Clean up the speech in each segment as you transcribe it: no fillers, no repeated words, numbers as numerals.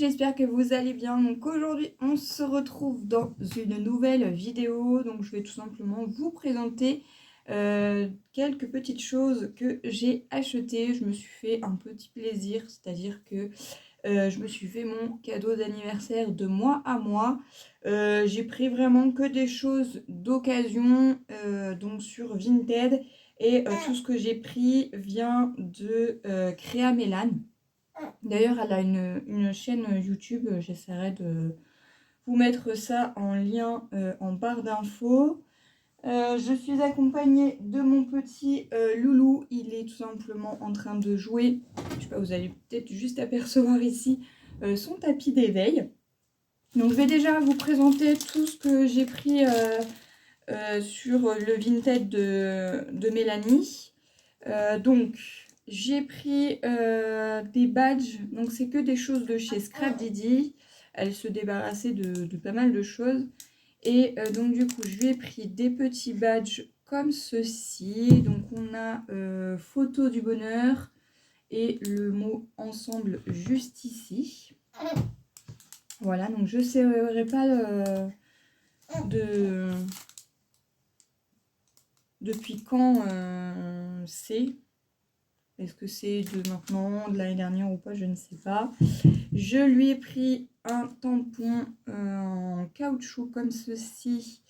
j'espère que vous allez bien. Donc aujourd'hui, on se retrouve dans une nouvelle vidéo. Donc je vais tout simplement vous présenter quelques petites choses que j'ai achetées. Je me suis fait un petit plaisir, c'est-à-dire que je me suis fait mon cadeau d'anniversaire de mois à mois. J'ai pris vraiment que des choses d'occasion, donc sur Vinted. Et tout ce que j'ai pris vient de Créa Mélane. D'ailleurs, elle a une chaîne YouTube. J'essaierai de vous mettre ça en lien en barre d'infos. Je suis accompagnée de mon petit loulou. Il est tout simplement en train de jouer. Je sais pas, vous allez peut-être juste apercevoir ici son tapis d'éveil. Donc, je vais déjà vous présenter tout ce que j'ai pris sur le Vinted de Mélanie. Donc, j'ai pris des badges. Donc, c'est que des choses de chez Scrap Didi. Elle se débarrassait de pas mal de choses. Et donc, du coup, je lui ai pris des petits badges comme ceci. Donc, on a photo du bonheur et le mot ensemble juste ici. Voilà, donc je ne saurais pas depuis quand c'est. Est-ce que c'est de maintenant, de l'année dernière ou pas, je ne sais pas. Je lui ai pris un tampon en caoutchouc comme ceci.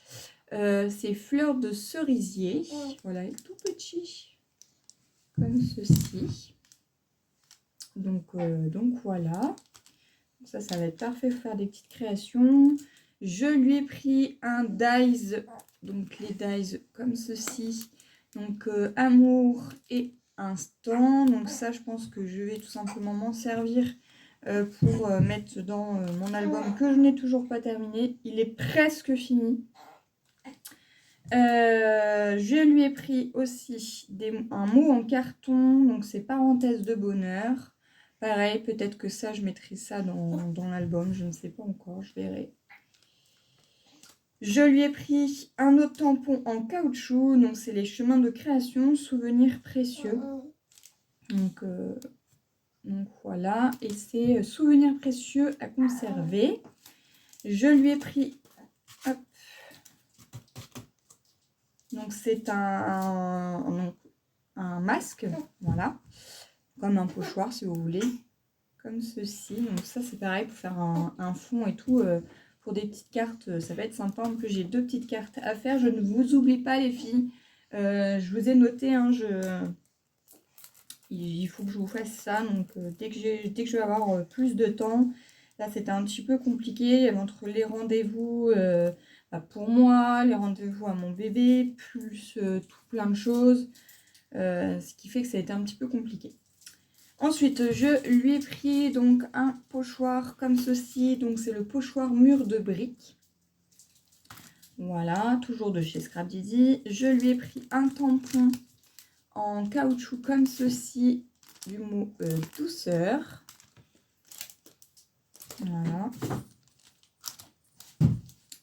C'est fleur de cerisier. Voilà, il est tout petit. Comme ceci. Donc voilà. Ça va être parfait pour faire des petites créations. Je lui ai pris un dies. Donc les dies comme ceci. Donc amour et instant. Donc ça, je pense que je vais tout simplement m'en servir pour mettre dans mon album que je n'ai toujours pas terminé. Il est presque fini. Je lui ai pris aussi un mot en carton. Donc c'est parenthèse de bonheur. Pareil, peut-être que ça, je mettrai ça dans l'album. Je ne sais pas encore, je verrai. Je lui ai pris un autre tampon en caoutchouc. Donc, c'est les chemins de création, souvenirs précieux. Donc voilà. Et c'est souvenirs précieux à conserver. Je lui ai pris... Hop. Donc, c'est un masque. Voilà. Comme un pochoir, si vous voulez. Comme ceci. Donc, ça, c'est pareil pour faire un fond et tout. Pour des petites cartes, ça va être sympa. En plus, j'ai 2 petites cartes à faire. Je ne vous oublie pas, les filles. Je vous ai noté, hein, il faut que je vous fasse ça. Donc, dès que je vais avoir plus de temps, là, c'était un petit peu compliqué entre les rendez-vous pour moi, les rendez-vous à mon bébé, plus tout plein de choses. Ce qui fait que ça a été un petit peu compliqué. Ensuite, je lui ai pris donc un pochoir comme ceci. Donc, c'est le pochoir mur de briques. Voilà, toujours de chez Scrap Didi. Je lui ai pris un tampon en caoutchouc comme ceci, du mot douceur. Voilà.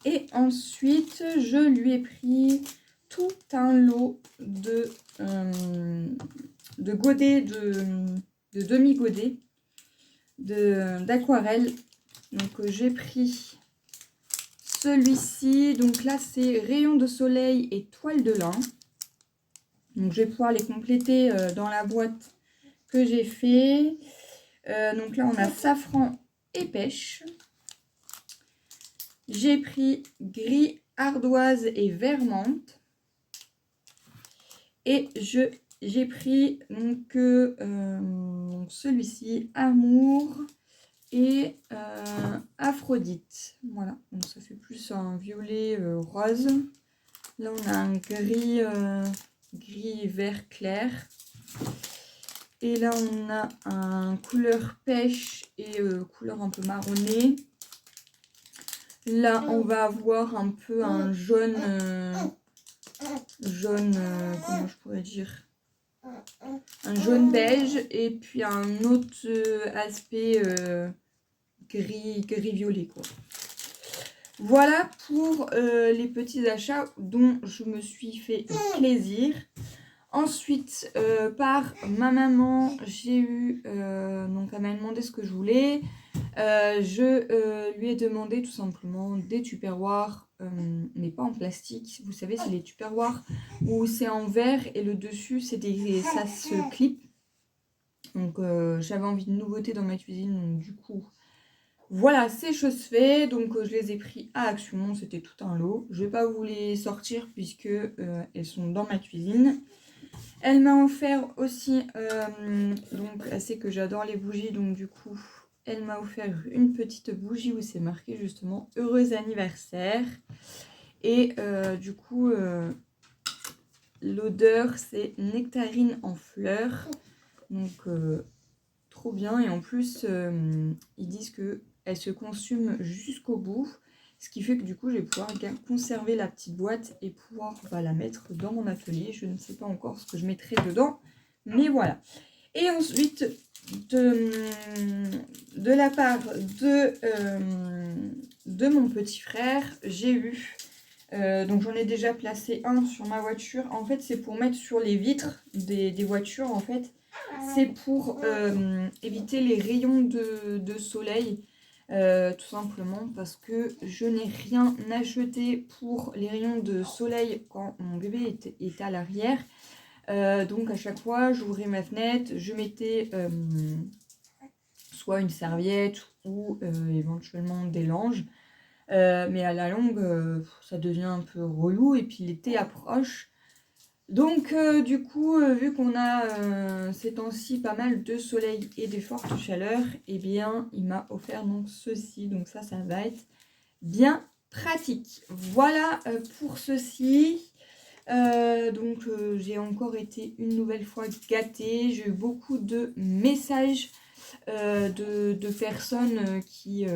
Et ensuite, je lui ai pris tout un lot de godets, de demi-godets d'aquarelle. Donc, j'ai pris celui-ci. Donc là, c'est rayon de soleil et toile de lin. Donc, je vais pouvoir les compléter dans la boîte que j'ai fait. Donc là, on a safran et pêche. J'ai pris gris, ardoise et vert menthe. Et j'ai pris donc celui-ci, amour et Aphrodite. Voilà, donc ça fait plus un violet rose. Là, on a un gris vert clair. Et là, on a un couleur pêche et couleur un peu marronnée. Là, on va avoir un peu un jaune, comment je pourrais dire, un jaune beige, et puis un autre aspect gris violet, quoi. Voilà pour les petits achats dont je me suis fait plaisir. Ensuite, par ma maman, j'ai eu, donc elle m'a demandé ce que je voulais. Je lui ai demandé tout simplement des tupperwares, mais pas en plastique. Vous savez, c'est les tupperwares où c'est en verre et le dessus, ça se clip. Donc j'avais envie de nouveauté dans ma cuisine, donc du coup, voilà, c'est chose fait. Donc je les ai pris à Action, c'était tout un lot. Je vais pas vous les sortir puisque elles sont dans ma cuisine. Elle m'a offert aussi, donc elle sait que j'adore les bougies, donc du coup, elle m'a offert une petite bougie où c'est marqué justement heureux anniversaire. Et du coup, l'odeur c'est nectarine en fleurs. Donc trop bien. Et en plus, ils disent qu'elle se consume jusqu'au bout. Ce qui fait que du coup, je vais pouvoir conserver la petite boîte et pouvoir la mettre dans mon atelier. Je ne sais pas encore ce que je mettrai dedans, mais voilà. Et ensuite, de la part de mon petit frère, j'ai eu... donc j'en ai déjà placé un sur ma voiture. En fait, c'est pour mettre sur les vitres des voitures, en fait. C'est pour éviter les rayons de soleil. Tout simplement parce que je n'ai rien acheté pour les rayons de soleil quand mon bébé était à l'arrière. Donc à chaque fois j'ouvrais ma fenêtre, je mettais soit une serviette ou éventuellement des langes. Mais à la longue ça devient un peu relou et puis l'été approche. Donc du coup, vu qu'on a ces temps-ci pas mal de soleil et de fortes chaleurs, eh bien il m'a offert donc ceci. Donc ça va être bien pratique. Voilà pour ceci. Donc j'ai encore été une nouvelle fois gâtée. J'ai eu beaucoup de messages de personnes qui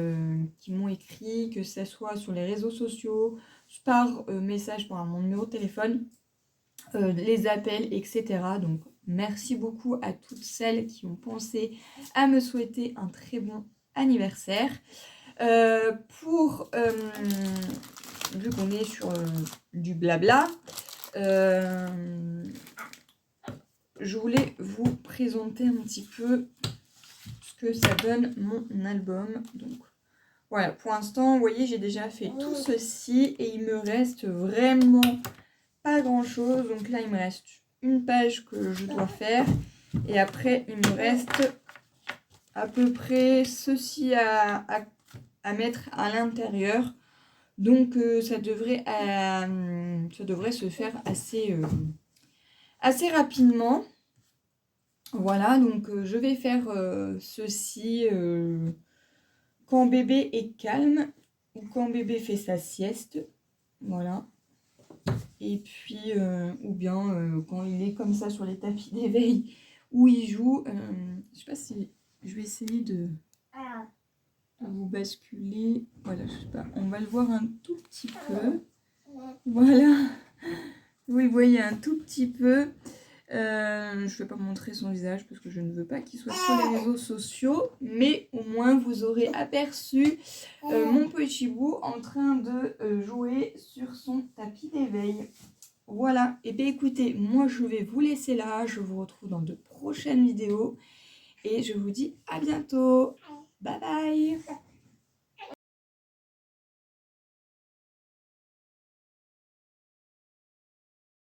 m'ont écrit, que ce soit sur les réseaux sociaux, par message par mon numéro de téléphone. Les appels, etc. Donc merci beaucoup à toutes celles qui ont pensé à me souhaiter un très bon anniversaire. Vu qu'on est sur du blabla, je voulais vous présenter un petit peu ce que ça donne mon album. Donc voilà, pour l'instant, vous voyez, j'ai déjà fait tout ceci et il me reste vraiment pas grand chose. Donc là il me reste une page que je dois faire et après il me reste à peu près ceci à mettre à l'intérieur. Donc ça devrait se faire assez rapidement. Voilà, donc je vais faire ceci quand bébé est calme ou quand bébé fait sa sieste. Voilà. Et puis, ou bien quand il est comme ça sur les tapis d'éveil où il joue. Je sais pas si je vais essayer de vous basculer. Voilà, je sais pas. On va le voir un tout petit peu. Voilà. Oui, vous voyez un tout petit peu. Je ne vais pas montrer son visage parce que je ne veux pas qu'il soit sur les réseaux sociaux. Mais au moins, vous aurez aperçu mon petit bout en train de jouer sur son tapis d'éveil. Voilà, et bien écoutez, moi je vais vous laisser là, je vous retrouve dans de prochaines vidéos et je vous dis à bientôt. Bye bye.